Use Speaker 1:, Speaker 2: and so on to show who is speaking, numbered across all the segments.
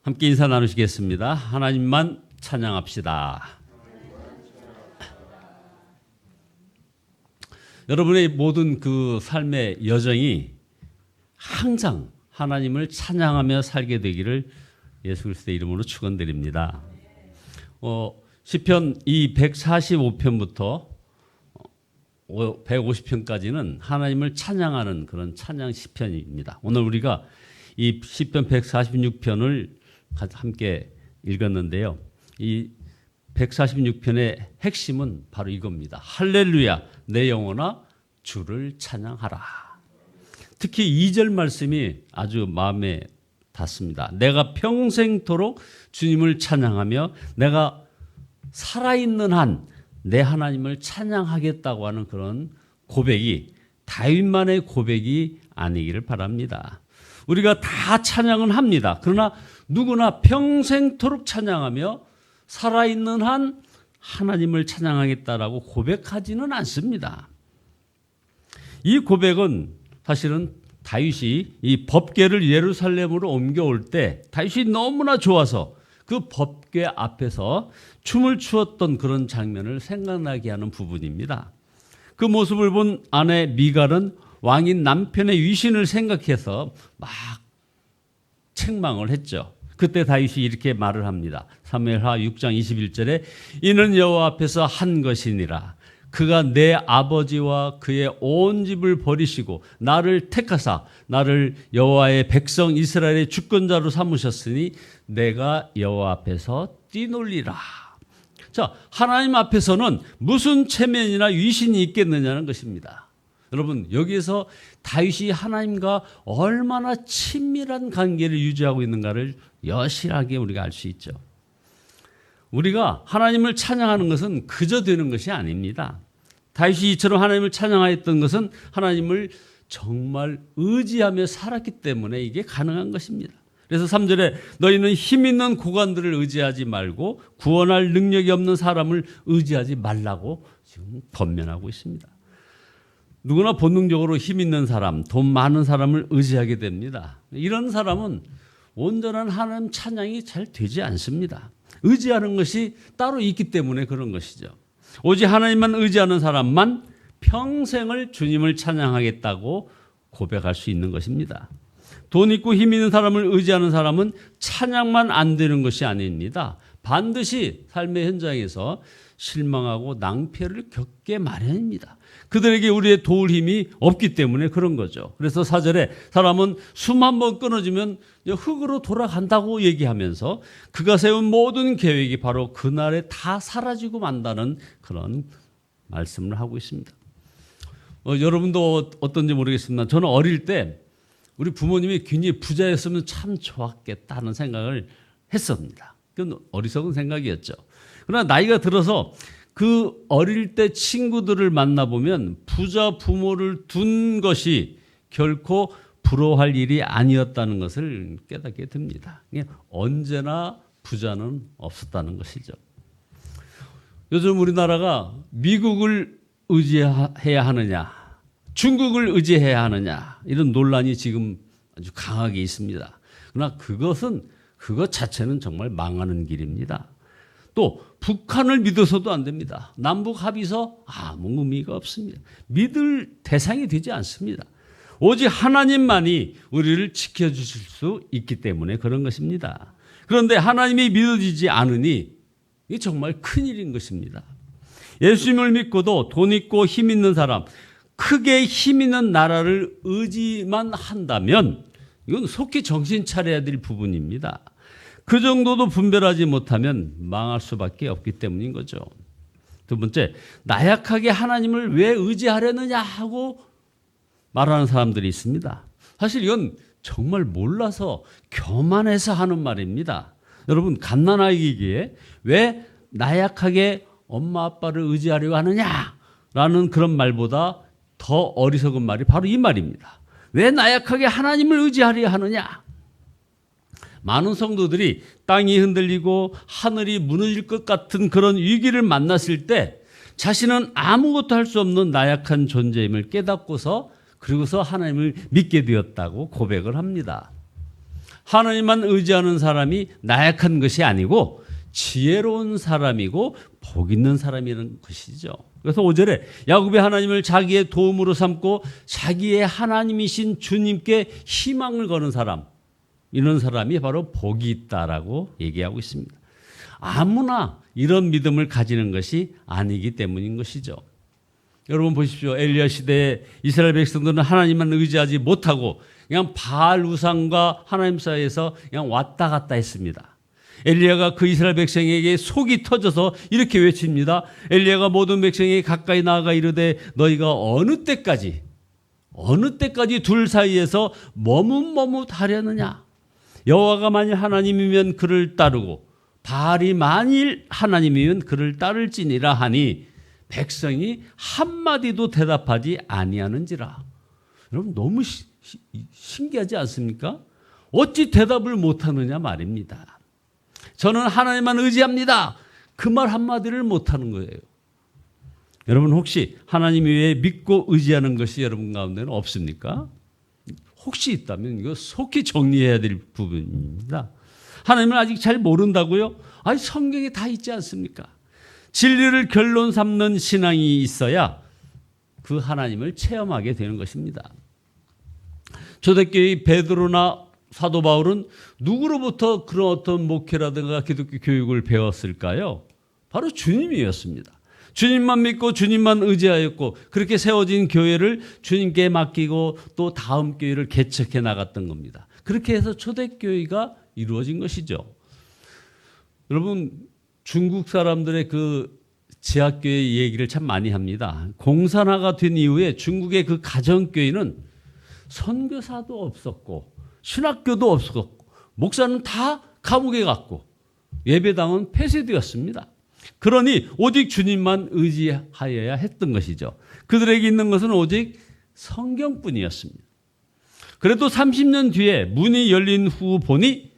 Speaker 1: 함께 인사 나누시겠습니다. 하나님만 찬양합시다. 여러분의 모든 그 삶의 여정이 항상 하나님을 찬양하며 살게 되기를 예수 그리스도의 이름으로 축원드립니다. 시편 이 145편부터 150편까지는 하나님을 찬양하는 그런 찬양 시편입니다. 오늘 우리가 이 시편 146편을 함께 읽었는데요. 이 146편의 핵심은 바로 이겁니다. 할렐루야 내 영혼아 주를 찬양하라. 특히 2절 말씀이 아주 마음에 닿습니다. 내가 평생토록 주님을 찬양하며 내가 살아있는 한 내 하나님을 찬양하겠다고 하는 그런 고백이 다윗만의 고백이 아니기를 바랍니다. 우리가 다 찬양은 합니다. 그러나 누구나 평생토록 찬양하며 살아있는 한 하나님을 찬양하겠다라고 고백하지는 않습니다. 이 고백은 사실은 다윗이 이 법궤를 예루살렘으로 옮겨올 때 다윗이 너무나 좋아서 그 법궤 앞에서 춤을 추었던 그런 장면을 생각나게 하는 부분입니다. 그 모습을 본 아내 미갈은 왕인 남편의 위신을 생각해서 막 책망을 했죠. 그때 다윗이 이렇게 말을 합니다. 사무엘하 6장 21절에 이는 여호와 앞에서 한 것이니라. 그가 내 아버지와 그의 온 집을 버리시고 나를 택하사 나를 여호와의 백성 이스라엘의 주권자로 삼으셨으니 내가 여호와 앞에서 뛰놀리라. 자, 하나님 앞에서는 무슨 체면이나 위신이 있겠느냐는 것입니다. 여러분, 여기에서 다윗이 하나님과 얼마나 친밀한 관계를 유지하고 있는가를 여실하게 우리가 알 수 있죠. 우리가 하나님을 찬양하는 것은 그저 되는 것이 아닙니다. 다윗이 이처럼 하나님을 찬양하였던 것은 하나님을 정말 의지하며 살았기 때문에 이게 가능한 것입니다. 그래서 3절에 너희는 힘 있는 고관들을 의지하지 말고 구원할 능력이 없는 사람을 의지하지 말라고 지금 권면하고 있습니다. 누구나 본능적으로 힘 있는 사람, 돈 많은 사람을 의지하게 됩니다. 이런 사람은 온전한 하나님 찬양이 잘 되지 않습니다. 의지하는 것이 따로 있기 때문에 그런 것이죠. 오직 하나님만 의지하는 사람만 평생을 주님을 찬양하겠다고 고백할 수 있는 것입니다. 돈 있고 힘 있는 사람을 의지하는 사람은 찬양만 안 되는 것이 아닙니다. 반드시 삶의 현장에서 실망하고 낭패를 겪게 마련입니다. 그들에게 우리의 도울 힘이 없기 때문에 그런 거죠. 그래서 4절에 사람은 숨 한 번 끊어지면 흙으로 돌아간다고 얘기하면서 그가 세운 모든 계획이 바로 그날에 다 사라지고 만다는 그런 말씀을 하고 있습니다. 여러분도 어떤지 모르겠습니다. 저는 어릴 때 우리 부모님이 굉장히 부자였으면 참 좋았겠다 하는 생각을 했습니다. 그건 어리석은 생각이었죠. 그러나 나이가 들어서 그 어릴 때 친구들을 만나보면 부자 부모를 둔 것이 결코 부러워할 일이 아니었다는 것을 깨닫게 됩니다. 언제나 부자는 없었다는 것이죠. 요즘 우리나라가 미국을 의지해야 하느냐, 중국을 의지해야 하느냐 이런 논란이 지금 아주 강하게 있습니다. 그러나 그것 자체는 정말 망하는 길입니다. 또 북한을 믿어서도 안 됩니다. 남북 합의서 아무 의미가 없습니다. 믿을 대상이 되지 않습니다. 오직 하나님만이 우리를 지켜주실 수 있기 때문에 그런 것입니다. 그런데 하나님이 믿어지지 않으니 이게 정말 큰일인 것입니다. 예수님을 믿고도 돈 있고 힘 있는 사람, 크게 힘 있는 나라를 의지만 한다면 이건 속히 정신 차려야 될 부분입니다. 그 정도도 분별하지 못하면 망할 수밖에 없기 때문인 거죠. 두 번째, 나약하게 하나님을 왜 의지하려느냐 하고 말하는 사람들이 있습니다. 사실 이건 정말 몰라서 교만해서 하는 말입니다. 여러분, 갓난아기기에 왜 나약하게 엄마 아빠를 의지하려고 하느냐라는 그런 말보다 더 어리석은 말이 바로 이 말입니다. 왜 나약하게 하나님을 의지하려 하느냐? 많은 성도들이 땅이 흔들리고 하늘이 무너질 것 같은 그런 위기를 만났을 때 자신은 아무것도 할 수 없는 나약한 존재임을 깨닫고서 그리고서 하나님을 믿게 되었다고 고백을 합니다. 하나님만 의지하는 사람이 나약한 것이 아니고 지혜로운 사람이고 복 있는 사람이라는 것이죠. 그래서 5절에 야곱이 하나님을 자기의 도움으로 삼고 자기의 하나님이신 주님께 희망을 거는 사람, 이런 사람이 바로 복이 있다라고 얘기하고 있습니다. 아무나 이런 믿음을 가지는 것이 아니기 때문인 것이죠. 여러분 보십시오. 엘리야 시대에 이스라엘 백성들은 하나님만 의지하지 못하고 그냥 바알 우상과 하나님 사이에서 그냥 왔다 갔다 했습니다. 엘리야가 그 이스라엘 백성에게 속이 터져서 이렇게 외칩니다. 엘리야가 모든 백성에게 가까이 나아가 이르되 너희가 어느 때까지 둘 사이에서 머뭇머뭇하려느냐. 여호와가 만일 하나님이면 그를 따르고 바알이 만일 하나님이면 그를 따를지니라 하니 백성이 한마디도 대답하지 아니하는지라. 여러분 너무 신기하지 않습니까? 어찌 대답을 못하느냐 말입니다. 저는 하나님만 의지합니다. 그 말 한마디를 못하는 거예요. 여러분 혹시 하나님 외에 믿고 의지하는 것이 여러분 가운데는 없습니까? 혹시 있다면 이거 속히 정리해야 될 부분입니다. 하나님을 아직 잘 모른다고요? 아니 성경에 다 있지 않습니까? 진리를 결론 삼는 신앙이 있어야 그 하나님을 체험하게 되는 것입니다. 초대교회 베드로나 사도 바울은 누구로부터 그런 어떤 목회라든가 기독교 교육을 배웠을까요? 바로 주님이었습니다. 주님만 믿고 주님만 의지하였고 그렇게 세워진 교회를 주님께 맡기고 또 다음 교회를 개척해 나갔던 겁니다. 그렇게 해서 초대교회가 이루어진 것이죠. 여러분 중국 사람들의 그 지하교회 얘기를 참 많이 합니다. 공산화가 된 이후에 중국의 그 가정교회는 선교사도 없었고 신학교도 없었고 목사는 다 감옥에 갔고 예배당은 폐쇄되었습니다. 그러니 오직 주님만 의지하여야 했던 것이죠. 그들에게 있는 것은 오직 성경뿐이었습니다. 그래도 30년 뒤에 문이 열린 후 보니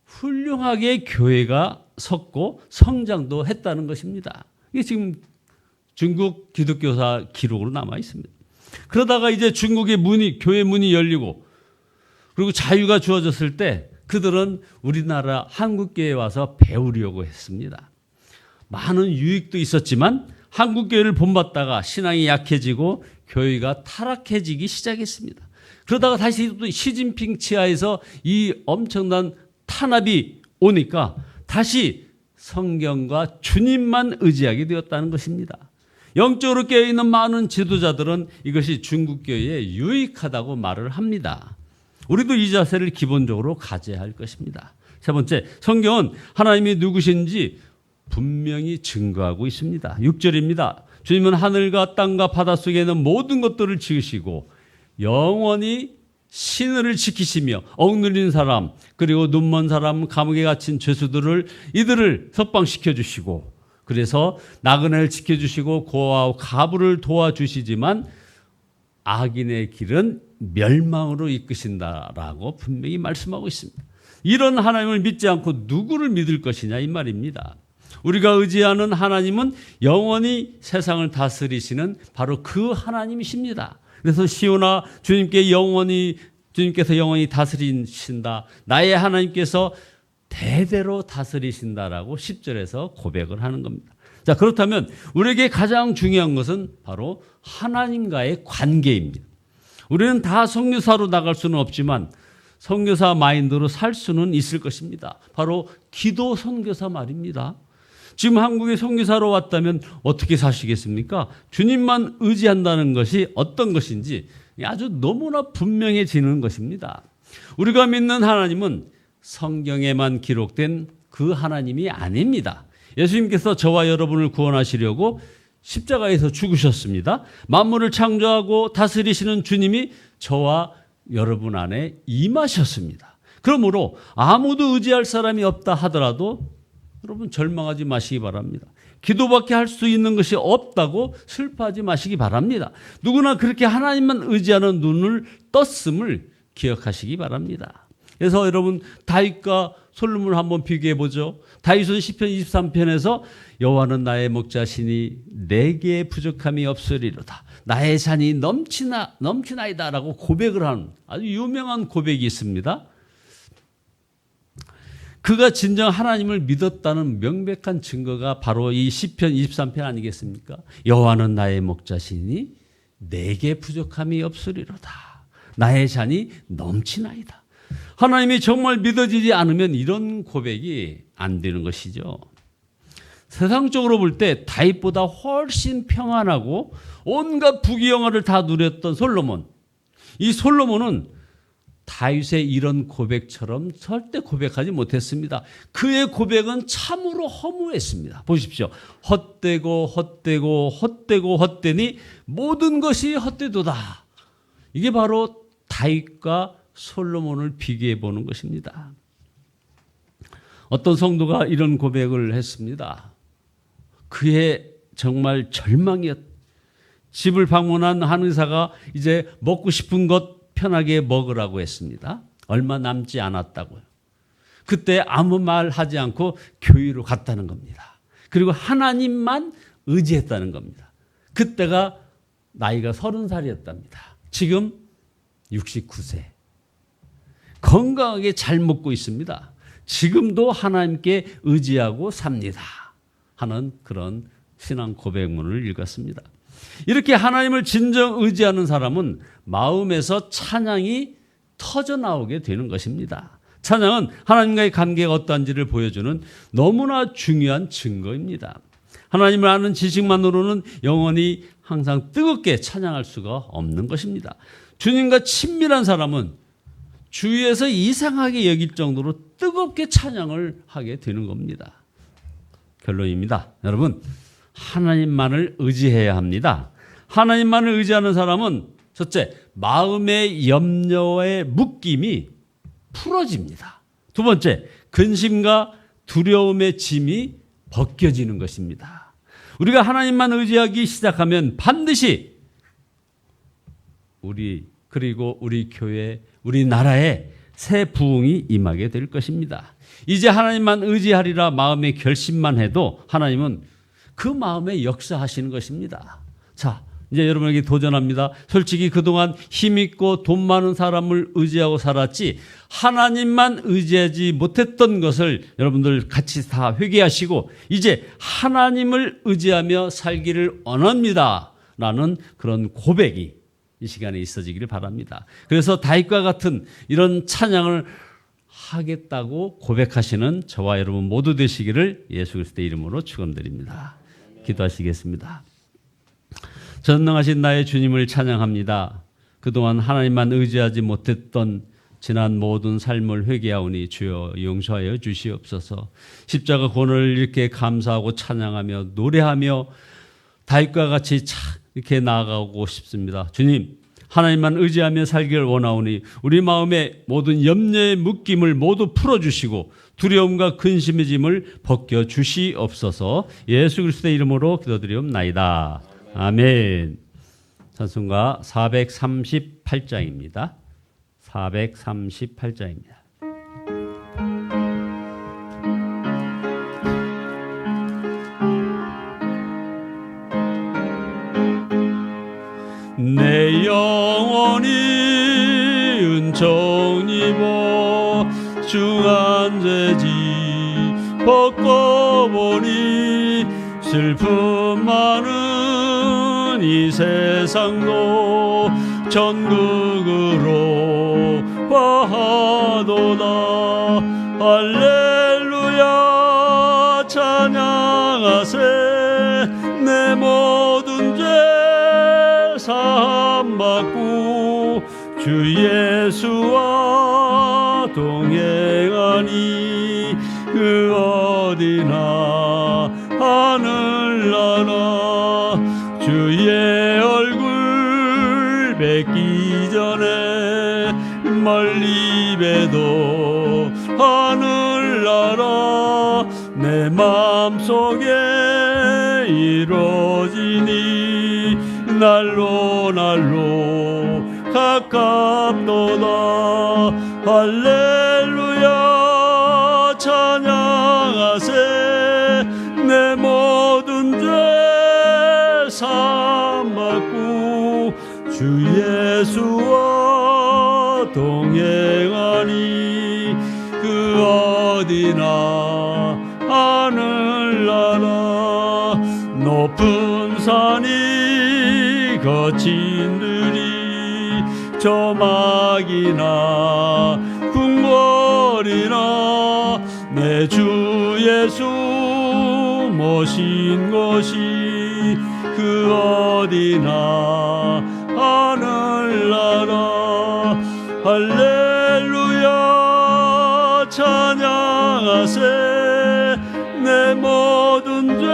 Speaker 1: 훌륭하게 교회가 섰고 성장도 했다는 것입니다. 이게 지금 중국 기독교사 기록으로 남아 있습니다. 그러다가 이제 중국의 교회 문이 열리고 그리고 자유가 주어졌을 때 그들은 우리나라 한국교회에 와서 배우려고 했습니다. 많은 유익도 있었지만 한국교회를 본받다가 신앙이 약해지고 교회가 타락해지기 시작했습니다. 그러다가 다시 또 시진핑 치하에서 이 엄청난 탄압이 오니까 다시 성경과 주님만 의지하게 되었다는 것입니다. 영적으로 깨어있는 많은 지도자들은 이것이 중국교회에 유익하다고 말을 합니다. 우리도 이 자세를 기본적으로 가져야 할 것입니다. 세 번째, 성경은 하나님이 누구신지 분명히 증거하고 있습니다. 6절입니다. 주님은 하늘과 땅과 바닷속에 있는 모든 것들을 지으시고 영원히 신을 지키시며 억눌린 사람 그리고 눈먼 사람 감옥에 갇힌 죄수들을 이들을 석방시켜 주시고 그래서 나그네를 지켜주시고 고아와 가부를 도와주시지만 악인의 길은 멸망으로 이끄신다라고 분명히 말씀하고 있습니다. 이런 하나님을 믿지 않고 누구를 믿을 것이냐 이 말입니다. 우리가 의지하는 하나님은 영원히 세상을 다스리시는 바로 그 하나님이십니다. 그래서 시온아 주님께서 영원히 다스리신다. 나의 하나님께서 대대로 다스리신다라고 10절에서 고백을 하는 겁니다. 자, 그렇다면 우리에게 가장 중요한 것은 바로 하나님과의 관계입니다. 우리는 다 선교사로 나갈 수는 없지만 선교사 마인드로 살 수는 있을 것입니다. 바로 기도 선교사 말입니다. 지금 한국에 선교사로 왔다면 어떻게 사시겠습니까? 주님만 의지한다는 것이 어떤 것인지 아주 너무나 분명해지는 것입니다. 우리가 믿는 하나님은 성경에만 기록된 그 하나님이 아닙니다. 예수님께서 저와 여러분을 구원하시려고 십자가에서 죽으셨습니다. 만물을 창조하고 다스리시는 주님이 저와 여러분 안에 임하셨습니다. 그러므로 아무도 의지할 사람이 없다 하더라도 여러분 절망하지 마시기 바랍니다. 기도밖에 할 수 있는 것이 없다고 슬퍼하지 마시기 바랍니다. 누구나 그렇게 하나님만 의지하는 눈을 떴음을 기억하시기 바랍니다. 그래서 여러분 다윗과 솔로몬을 한번 비교해 보죠. 다윗은 시편 23편에서 여호와는 나의 목자시니 내게 부족함이 없으리로다. 나의 잔이 넘치나이다라고 고백을 하는 아주 유명한 고백이 있습니다. 그가 진정 하나님을 믿었다는 명백한 증거가 바로 이 시편 23편 아니겠습니까? 여호와는 나의 목자시니 내게 부족함이 없으리로다. 나의 잔이 넘치나이다. 하나님이 정말 믿어지지 않으면 이런 고백이 안 되는 것이죠. 세상적으로 볼 때 다윗보다 훨씬 평안하고 온갖 부귀영화를 다 누렸던 솔로몬. 이 솔로몬은 다윗의 이런 고백처럼 절대 고백하지 못했습니다. 그의 고백은 참으로 허무했습니다. 보십시오. 헛되고 헛되고 헛되고 헛되니 모든 것이 헛되도다. 이게 바로 다윗과 솔로몬을 비교해 보는 것입니다. 어떤 성도가 이런 고백을 했습니다. 그의 정말 절망이었. 집을 방문한 한 의사가 이제 먹고 싶은 것 편하게 먹으라고 했습니다. 얼마 남지 않았다고요. 그때 아무 말 하지 않고 교회로 갔다는 겁니다. 그리고 하나님만 의지했다는 겁니다. 그때가 나이가 30살이었답니다. 지금 69세. 건강하게 잘 먹고 있습니다. 지금도 하나님께 의지하고 삽니다. 하는 그런 신앙 고백문을 읽었습니다. 이렇게 하나님을 진정 의지하는 사람은 마음에서 찬양이 터져나오게 되는 것입니다. 찬양은 하나님과의 관계가 어떠한지를 보여주는 너무나 중요한 증거입니다. 하나님을 아는 지식만으로는 영원히 항상 뜨겁게 찬양할 수가 없는 것입니다. 주님과 친밀한 사람은 주위에서 이상하게 여길 정도로 뜨겁게 찬양을 하게 되는 겁니다. 결론입니다. 여러분, 하나님만을 의지해야 합니다. 하나님만을 의지하는 사람은 첫째, 마음의 염려의 묶임이 풀어집니다. 두 번째, 근심과 두려움의 짐이 벗겨지는 것입니다. 우리가 하나님만 의지하기 시작하면 반드시 그리고 우리 교회, 우리 나라에 새 부흥이 임하게 될 것입니다. 이제 하나님만 의지하리라 마음의 결심만 해도 하나님은 그 마음에 역사하시는 것입니다. 자, 이제 여러분에게 도전합니다. 솔직히 그동안 힘있고 돈 많은 사람을 의지하고 살았지 하나님만 의지하지 못했던 것을 여러분들 같이 다 회개하시고 이제 하나님을 의지하며 살기를 원합니다. 라는 그런 고백이 이 시간에 있어지기를 바랍니다. 그래서 다윗과 같은 이런 찬양을 하겠다고 고백하시는 저와 여러분 모두 되시기를 예수 그리스도의 이름으로 축원드립니다. 기도하시겠습니다. 전능하신 나의 주님을 찬양합니다. 그동안 하나님만 의지하지 못했던 지난 모든 삶을 회개하오니 주여 용서하여 주시옵소서. 십자가 권을 이렇게 감사하고 찬양하며 노래하며 다윗과 같이 이렇게 나아가고 싶습니다. 주님, 하나님만 의지하며 살기를 원하오니 우리 마음의 모든 염려의 묶임을 모두 풀어주시고 두려움과 근심의 짐을 벗겨주시옵소서. 예수 그리스도의 이름으로 기도드리옵나이다. 아멘. 찬송가 438장입니다. 438장입니다. 내 영혼이 은총 입어 중한 죄지 벗고보니 슬픔 많은 이 세상도 천국으로 화하도다. 할렐루야 찬양하세. 내 모든 죄 사함받고 주 예수와 동행하니 그 어디나 하늘나라 주의 얼굴 뵙기 전에 멀리 봬도 하늘나라 내 마음속에 이루어지니 날로 날로 가깝도다. 할렐루야 찬양하세. 내 모든 죄 사함받고 주 예수와 동행하니 그 어디나 하늘나라 높은 산이 거친 들이 조막이나 궁궐이나 내 주 예수 모신 곳이 그 어디나 하늘나라 할렐루야 찬양하세 내 모든 죄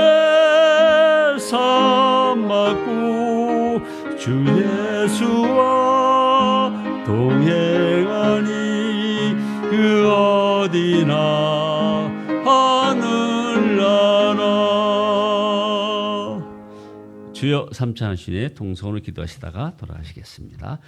Speaker 1: 사함받고 주 예수와 동행하니 그 어디나 하늘나라. 주여 삼창하시네 동성으로 기도하시다가 돌아가시겠습니다.